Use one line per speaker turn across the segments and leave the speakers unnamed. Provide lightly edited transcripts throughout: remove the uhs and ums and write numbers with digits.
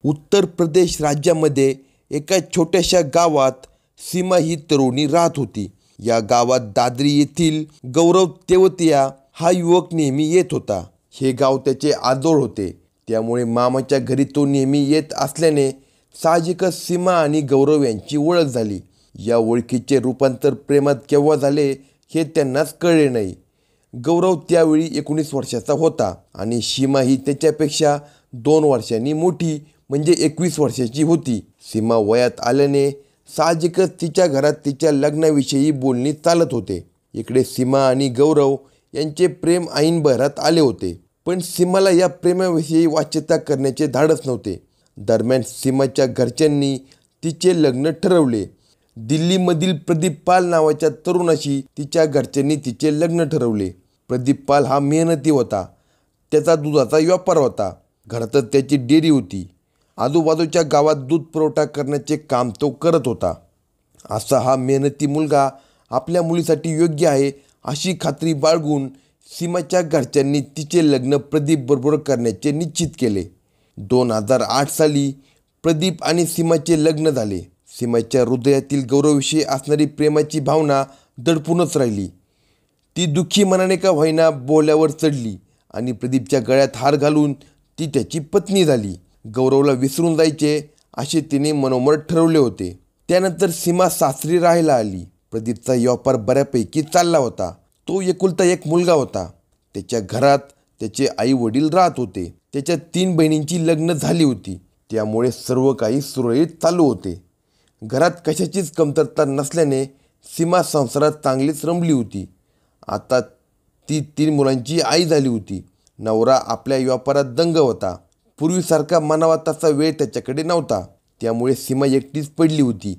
उत्तर प्रदेश राज्यामध्ये एका छोट्याशा गावात सीमा ही तरुणी राहत होती. या गावात दादरी येथील गौरव तेवतिया हा युवक नेहमी येत होता. हे गाव त्याचे आजोळ होते, त्यामुळे मामाच्या घरी तो नेहमी येत असल्याने साहजिकच सीमा आणि गौरव यांची ओळख झाली. या ओळखीचे रूपांतर प्रेमात केव्हा झाले हे त्यांनाच कळले नाही. गौरव त्यावेळी 19 वर्षाचा होता आणि सीमा ही त्याच्यापेक्षा 2 वर्षांनी मोठी म्हणजे 21 वर्षाची होती. सीमा वयात आल्याने साहजिकच तिच्या घरात तिच्या लग्नाविषयी बोलणी चालत होते. इकडे सीमा आणि गौरव यांचे प्रेम ऐनबहरात आले होते, पण सीमाला या प्रेमाविषयी वाच्यता करण्याचे धाडस नव्हते. दरम्यान सीमाच्या घरच्यांनी तिचे लग्न ठरवले. दिल्लीमधील प्रदीप पाल नावाच्या तरुणाशी तिच्या घरच्यांनी तिचे लग्न ठरवले. प्रदीप पाल हा मेहनती होता. त्याचा दुधाचा व्यापार होता. घरातच त्याची डेअरी होती. आजूबाजूच्या गावात दूध पुरवठा करण्याचे काम तो करत होता. असा हा मेहनती मुलगा आपल्या मुलीसाठी योग्य आहे अशी खात्री बाळगून सीमाच्या घरच्यांनी तिचे लग्न प्रदीपबरोबर करण्याचे निश्चित केले. 2008 साली प्रदीप आणि सीमाचे लग्न झाले. सीमाच्या हृदयातील गौरवविषयी असणारी प्रेमाची भावना दडपूनच राहिली. ती दुःखी मनाने का होईना बोल्यावर चढली आणि प्रदीपच्या गळ्यात हार घालून ती त्याची पत्नी झाली. गौरवला विसरून जायचे असे तिने मनोमन ठरवले होते. त्यानंतर सीमा सासरी राहायला आली. प्रदीपचा व्यापार बऱ्यापैकी चालला होता. तो एकुलता एक मुलगा होता. त्याच्या घरात त्याचे आई वडील राहत होते. त्याच्या 3 बहिणींची लग्न झाली होती, त्यामुळे सर्व काही सुरळीत चालू होते. घरात कशाचीच कमतरता नसल्याने सीमा संसारात चांगलीच रमली होती. आता ती 3 मुलांची आई झाली होती. नवरा आपल्या व्यापारात दंग होता. पूर्वीसारखा मनावा तसा वेळ त्याच्याकडे नव्हता, त्यामुळे सीमा एकटीच पडली होती.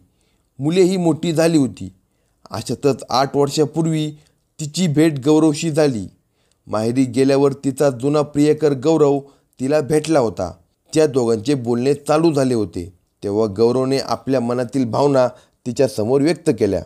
मुलेही मोठी झाली होती. अशातच 8 वर्षापूर्वी तिची भेट गौरवशी झाली. माहेरी गेल्यावर तिचा जुना प्रियकर गौरव तिला भेटला होता. त्या दोघांचे बोलणे चालू झाले होते. तेव्हा गौरवने आपल्या मनातील भावना तिच्यासमोर व्यक्त केल्या.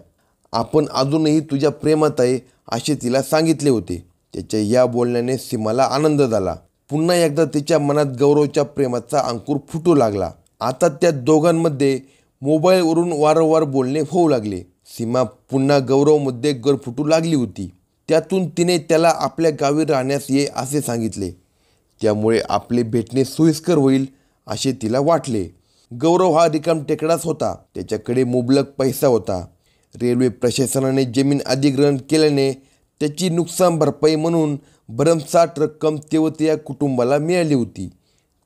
आपण अजूनही तुझ्या प्रेमात आहे असे तिला सांगितले होते. त्याच्या या बोलण्याने सीमाला आनंद झाला. पुन्हा एकदा तिच्या मनात गौरवच्या प्रेमाचा अंकुर फुटू लागला. आता त्या दोघांमध्ये मोबाईलवरून वारंवार बोलणे होऊ लागले. सीमा पुन्हा गौरवमध्ये गरफुटू लागली होती. त्यातून तिने त्याला आपल्या गावी राहण्यास ये असे सांगितले. त्यामुळे आपले भेटणे सोयीस्कर होईल असे तिला वाटले. गौरव हा रिकामटेकडाच होता. त्याच्याकडे मुबलक पैसा होता. रेल्वे प्रशासनाने जमीन अधिग्रहण केल्याने त्याची नुकसान भरपाई म्हणून भरमसाठ रक्कम तेवतिया कुटुंबाला मिळाली होती.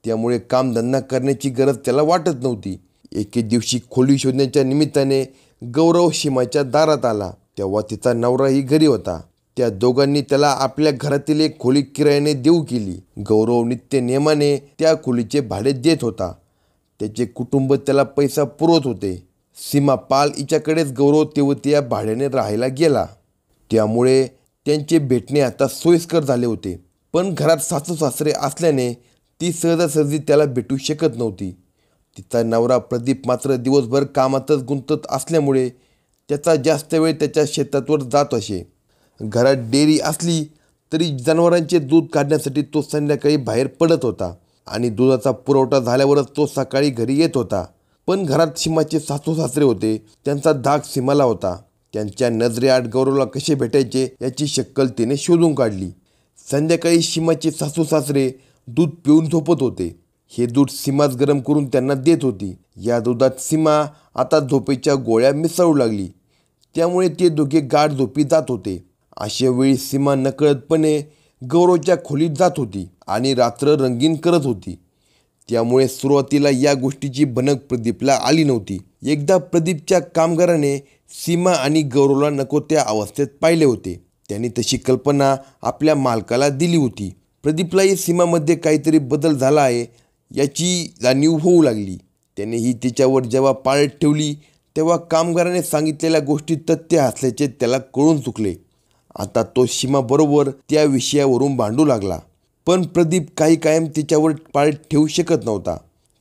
त्यामुळे कामधंदा करण्याची गरज त्याला वाटत नव्हती. एके दिवशी खोली शोधण्याच्या निमित्ताने गौरव सीमाच्या दारात आला. तेव्हा तिचा नवराही घरी होता. त्या दोघांनी त्याला आपल्या घरातील एक खोली किरायाने देऊ केली. गौरव नित्य नियमाने त्या खोलीचे भाडे देत होता. त्याचे कुटुंब त्याला पैसा पुरवत होते. सीमा पाल हिच्याकडेच गौरव तेवतिया भाड्याने राहायला गेला. त्यामुळे त्यांचे भेटणे आता सोयीस्कर झाले होते. पण घरात सासू सासरे असल्याने ती सहजासहजी त्याला भेटू शकत नव्हती. तिचा नवरा प्रदीप मात्र दिवसभर कामातच गुंतत असल्यामुळे त्याचा जास्त वेळ त्याच्या शेतावर जात असे. घरात डेअरी असली तरी जनावरांचे दूध काढण्यासाठी तो संध्याकाळी बाहेर पडत होता आणि दुधाचा पुरवठा झाल्यावरच तो सकाळी घरी येत होता. पण घरात सीमाचे सासू सासरे होते. त्यांचा धाक सीमाला होता. त्यांच्या नजरेआड गौरवला कसे भेटायचे याची शक्कल तिने शोधून काढली. संध्याकाळी सीमाचे सासू सासरे दूध पिऊन झोपत होते. हे दूध सीमाच गरम करून त्यांना देत होती. या दुधात सीमा आता झोपेच्या गोळ्या मिसळू लागली. त्यामुळे ते दोघे गाढ झोपी जात होते. अशा वेळी सीमा नकळतपणे गौरवच्या खोलीत जात होती आणि रात्र रंगीन करत होती. त्यामुळे सुरुवातीला या गोष्टीची भनक प्रदीपला आली नव्हती. एकदा प्रदीपच्या कामगाराने सीमा आणि गौरवला नको त्या अवस्थेत पाहिले होते. त्यांनी तशी कल्पना आपल्या मालकाला दिली होती. प्रदीपलाही सीमामध्ये काहीतरी बदल झाला आहे याची जाणीव होऊ लागली. त्यानेही तिच्यावर जेव्हा पाळत ठेवली तेव्हा कामगाराने सांगितलेल्या गोष्टी तथ्य असल्याचे त्याला कळून चुकले. आता तो सीमाबरोबर त्या विषयावरून भांडू लागला. पण प्रदीप काही कायम तिच्यावर पाळत ठेवू शकत नव्हता.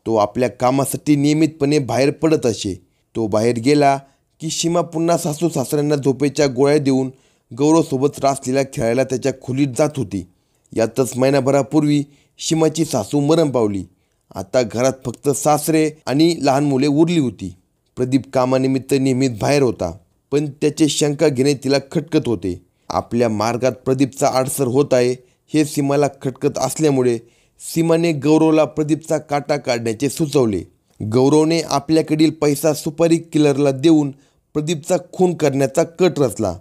तो आपल्या कामासाठी नियमितपणे बाहेर पडत असे. तो बाहेर गेला की सीमा पुन्हा सासू सासऱ्यांना झोपेच्या गोळ्या देऊन गौरवसोबत रासलीला खेळायला त्याच्या खोलीत जात होती. यातच महिनाभरापूर्वी सीमाची सासू मरण पावली आता घरात फक्त सासरे आणि लहान मुले उरली होती. प्रदीप कामानिमित्त नेहमीच बाहेर होता, पण त्याचे शंका घेणे तिला खटकत होते. आपल्या मार्गात प्रदीपचा आडसर होत आहे हे सीमाला खटकत असल्यामुळे सीमाने गौरवला प्रदीपचा काटा काढण्याचे सुचवले. गौरवने आपल्याकडील पैसा सुपारी किलरला देऊन प्रदीपचा खून करण्याचा कट रचला.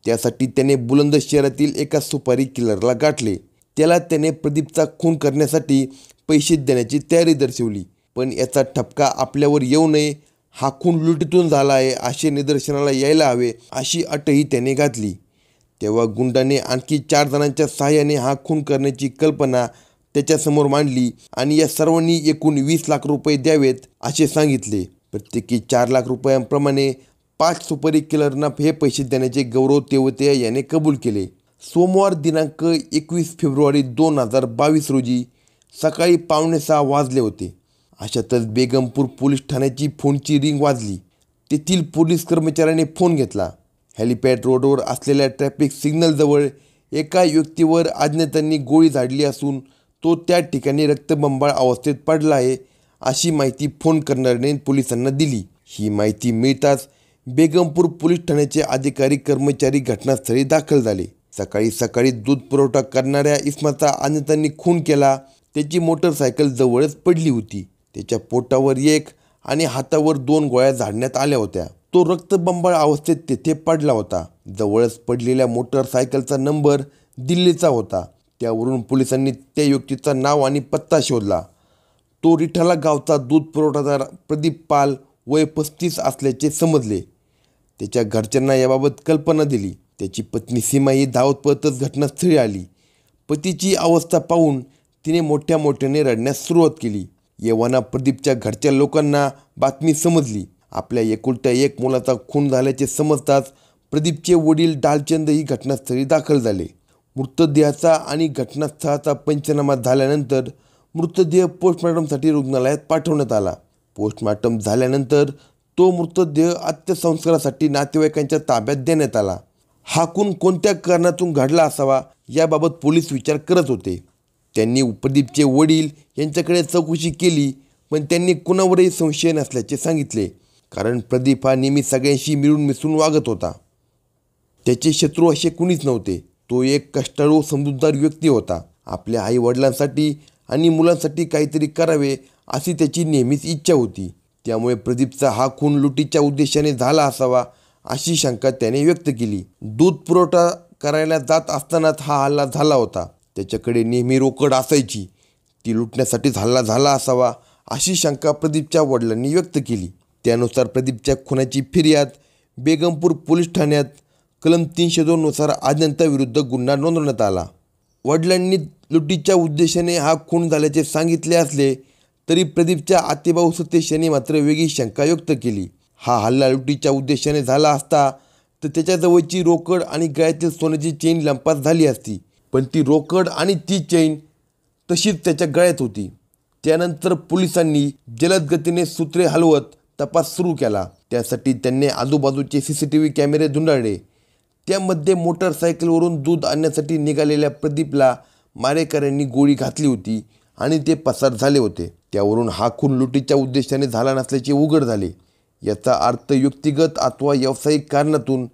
त्यासाठी त्याने बुलंदशहरातील एका सुपारी किलरला गाठले. त्याला त्याने प्रदीपचा खून करण्यासाठी पैसे देण्याची तयारी दर्शवली. पण याचा ठपका आपल्यावर येऊ नये, हा खून लुटीतून झाला आहे असे निदर्शनाला यायला हवे अशी अटही त्याने घातली. तेव्हा गुंडाने आणखी 4 जणांच्या सहाय्याने हा खून करण्याची कल्पना त्याच्यासमोर मांडली आणि या सर्वांनी एकूण 20 लाख रुपये द्यावेत असे सांगितले. प्रत्येकी 4 लाख रुपयांप्रमाणे 5 सुपारी किलरना हे पैसे देण्याचे गौरव तेवतिया याने कबूल केले. सोमवार दिनांक 21 फेब्रुवारी 2022 रोजी सकाळी 5:45 वाजले होते. अशातच बेगमपूर पोलीस ठाण्याची फोनची रिंग वाजली. तेथील पोलीस कर्मचाऱ्याने फोन घेतला. हेलिपॅड रोडवर असलेल्या ट्रॅफिक सिग्नलजवळ एका व्यक्तीवर अज्ञातांनी गोळी झाडली असून तो त्या ठिकाणी रक्तबंबाळ अवस्थेत पडला आहे अशी माहिती फोन करणाऱ्याने पोलिसांना दिली. ही माहिती मिळताच बेगमपूर पोलीस ठाण्याचे अधिकारी कर्मचारी घटनास्थळी दाखल झाले. सकाळी सकाळी दूध पुरवठा करणाऱ्या इसमाचा अज्ञातांनी खून केला. त्याची मोटरसायकल जवळच पडली होती. त्याच्या पोटावर 1 आणि हातावर 2 गोळ्या झाडण्यात आल्या होत्या. तो रक्तबंबाळ अवस्थेत तेथे पडला होता. जवळच पडलेल्या मोटरसायकलचा नंबर दिल्लीचा होता. त्यावरून पोलिसांनी त्या व्यक्तीचं नाव आणि पत्ता शोधला. तो रिठाला गावचा दूध पुरवठादार प्रदीप पाल वय 35 असल्याचे समजले. त्याच्या घरच्यांना याबाबत कल्पना दिली. त्याची पत्नी सीमा ही धावत पळतच घटनास्थळी आली. पतीची अवस्था पाहून तिने मोठ्याने रडण्यास सुरुवात केली. येव्हाना प्रदीपच्या घरच्या लोकांना बातमी समजली. आपल्या एकुलत्या 1 मुलाचा खून झाल्याचे समजताच प्रदीपचे वडील डालचंद ही घटनास्थळी दाखल झाले. मृतदेहाचा आणि घटनास्थळाचा पंचनामा झाल्यानंतर मृतदेह पोस्टमॉर्टमसाठी रुग्णालयात पाठवण्यात आला. पोस्टमॉर्टम झाल्यानंतर तो मृतदेह अंत्यसंस्कारासाठी नातेवाईकांच्या ताब्यात देण्यात आला. हा खून कोणत्या कारणातून घडला असावा याबाबत पोलीस विचार करत होते. त्यांनी प्रदीपचे वडील यांच्याकडे चौकशी केली, पण त्यांनी कुणावरही संशय नसल्याचे सांगितले. कारण प्रदीप हा नेहमी सगळ्यांशी मिळून मिसळून वागत होता. त्याचे शत्रू असे कुणीच नव्हते. तो एक कष्टाळू समजूतदार व्यक्ती होता. आपल्या आई वडिलांसाठी आणि मुलांसाठी काहीतरी करावे अशी त्याची नेहमीच इच्छा होती. त्यामुळे प्रदीपचा हा खून लुटीच्या उद्देशाने झाला असावा अशी शंका त्याने व्यक्त केली. दूध पुरवठा करायला जात असतानाच हा हल्ला झाला होता. त्याच्याकडे नेहमी रोकड असायची. ती लुटण्यासाठीच हल्ला झाला असावा अशी शंका प्रदीपच्या वडिलांनी व्यक्त केली. त्यानुसार प्रदीपच्या खुनाची फिर्याद बेगमपूर पोलीस ठाण्यात कलम 302 नुसार अज्ञाताविरुद्ध गुन्हा नोंदवण्यात आला. वडिलांनी लुटीच्या उद्देशाने हा खून झाल्याचे सांगितले असले तरी प्रदीपच्या आतेभाऊ सतीश यांनी मात्र वेगळी शंका व्यक्त केली. हा हल्ला लुटीच्या उद्देशाने झाला असता तर त्याच्याजवळची रोकड आणि गळ्यातील सोन्याची चेन लंपास झाली असती. पण ती रोकड आणि ती चेन तशीच त्याच्या गळ्यात होती. त्यानंतर पोलिसांनी जलद गतीने सूत्रे हलवत तपास सुरू केला. त्यासाठी त्यांनी आजूबाजूचे CCTV कॅमेरे धुंडाळले. त्यामध्ये मोटरसायकलवरून दूध आणण्यासाठी निघालेल्या प्रदीपला मारेकऱ्यांनी गोळी घातली होती आणि ते पसार झाले होते. त्यावरून हा खून लुटीच्या उद्देशाने झाला नसल्याचे उघड झाले. याचा अर्थ व्यक्तिगत अथवा व्यावसायिक कारणातून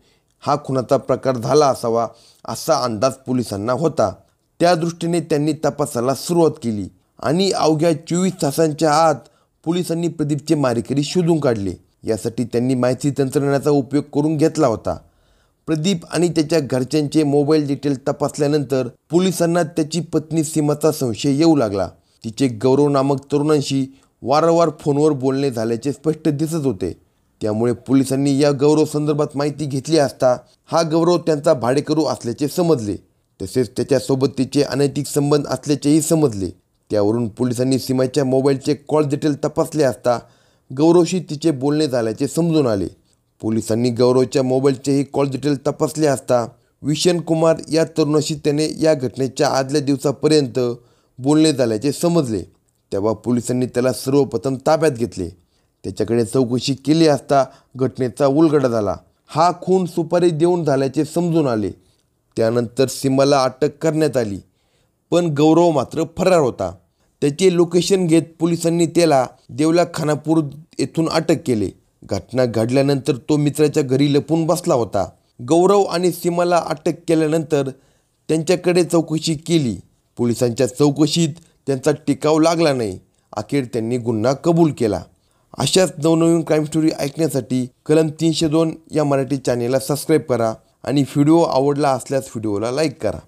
हा खुनाचा प्रकार झाला असावा असा अंदाज पोलिसांना होता. त्या दृष्टीने त्यांनी तपासाला सुरुवात केली आणि अवघ्या 24 तासांच्या आत पोलिसांनी प्रदीपचे मारेकरी शोधून काढले. यासाठी त्यांनी माहिती तंत्रज्ञानाचा उपयोग करून घेतला होता. प्रदीप आणि त्याच्या घरच्यांचे मोबाईल डिटेल तपासल्यानंतर पोलिसांना त्याची पत्नी सीमाचा संशय येऊ लागला. तिचे गौरव नामक तरुणांशी वारंवार फोनवर बोलणे झाल्याचे स्पष्ट दिसत होते. त्यामुळे पोलिसांनी या गौरव संदर्भात माहिती घेतली असता हा गौरव त्यांचा भाडेकरू असल्याचे समजले. तसेच त्याच्यासोबत तिचे अनैतिक संबंध असल्याचेही समजले. त्यावरून पोलिसांनी सीमाच्या मोबाईलचे कॉल डिटेल तपासले असता गौरवशी तिचे बोलणे झाल्याचे समजून आले. पोलिसांनी गौरवच्या मोबाईलचेही कॉल डिटेल तपासले असता विशन कुमार या तरुणाशी त्याने या घटनेच्या आदल्या दिवसापर्यंत बोलणे झाल्याचे समजले. तेव्हा पोलिसांनी त्याला सर्वप्रथम ताब्यात घेतले. त्याच्याकडे चौकशी केली असता घटनेचा उलगडा झाला. हा खून सुपारी देऊन झाल्याचे समजून आले. त्यानंतर सीमाला अटक करण्यात आली, पण गौरव मात्र फरार होता. त्याचे लोकेशन घेत पोलिसांनी त्याला देवला खानापूर येथून अटक केले. घटना घडल्यानंतर तो मित्राच्या घरी लपून बसला होता. गौरव आणि सीमाला अटक केल्यानंतर त्यांच्याकडे चौकशी केली. पोलिसांच्या चौकशीत त्यांचा टिकाव लागला नाही. अखेर त्यांनी गुन्हा कबूल केला. अशाच नवनवीन क्राईम स्टोरी ऐकण्यासाठी कलम 302 या मराठी चॅनेलला सबस्क्राईब करा आणि व्हिडिओ आवडला असल्यास व्हिडिओला लाईक करा.